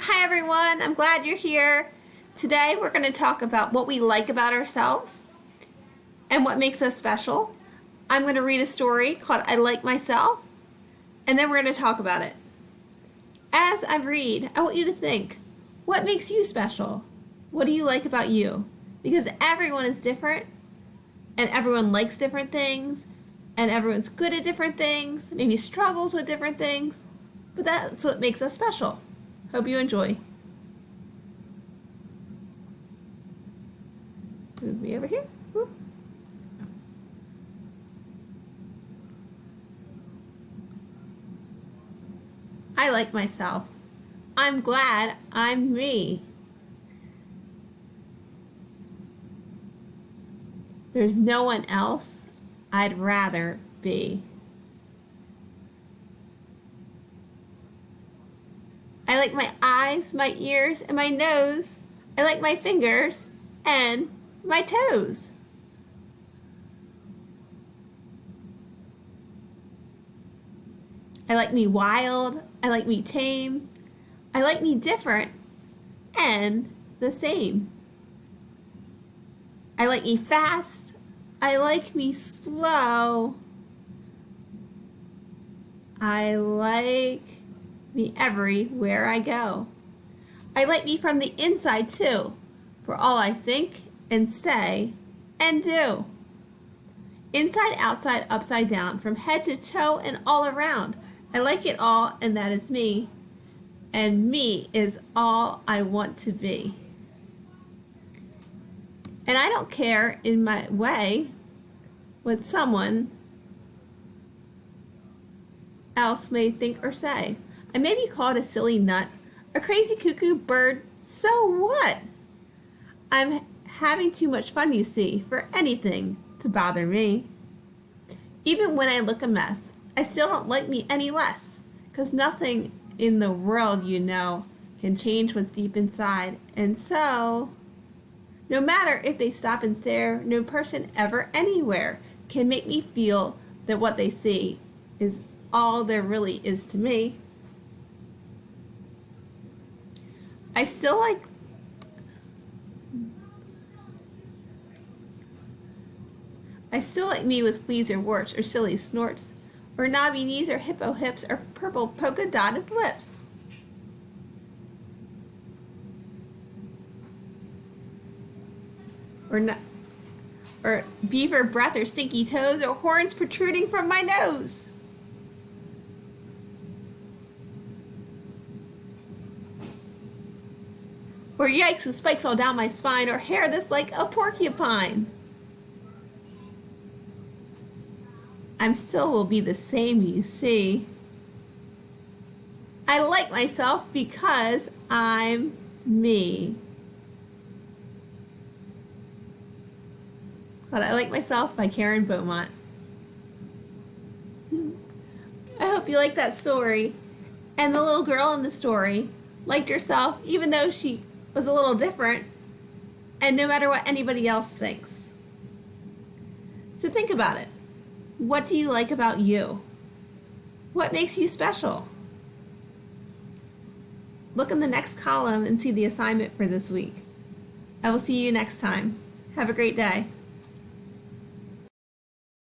Hi everyone, I'm glad you're here. Today we're going to talk about what we like about ourselves and what makes us special. I'm going to read a story called I Like Myself, and then we're going to talk about it. As I read, I want you to think, what makes you special? What do you like about you? Because everyone is different, and everyone likes different things, and everyone's good at different things, maybe struggles with different things, but that's what makes us special. Hope you enjoy. Move me over here. Whoop. I like myself. I'm glad I'm me. There's no one else I'd rather be. I like my eyes, my ears, and my nose. I like my fingers and my toes. I like me wild. I like me tame. I like me different and the same. I like me fast. I like me slow. I like me everywhere I go. I like me from the inside too, for all I think and say and do. Inside, outside, upside down, from head to toe and all around. I like it all, and that is me. And me is all I want to be. And I don't care in my way what someone else may think or say. I may be called a silly nut, a crazy cuckoo bird, so what? I'm having too much fun, you see, for anything to bother me. Even when I look a mess, I still don't like me any less, 'cause nothing in the world, you know, can change what's deep inside. And so, no matter if they stop and stare, no person ever anywhere can make me feel that what they see is all there really is to me. I still like me with fleas or warts or silly snorts or knobby knees or hippo hips or purple polka dotted lips. Or beaver breath or stinky toes or horns protruding from my nose. Or yikes with spikes all down my spine, or hair that's like a porcupine. I'm still will be the same, you see. I like myself because I'm me. But I Like Myself by Karen Beaumont. I hope you like that story. And the little girl in the story liked herself even though she was a little different, and no matter what anybody else thinks. So think about it. What do you like about you? What makes you special? Look in the next column and see the assignment for this week. I will see you next time. Have a great day.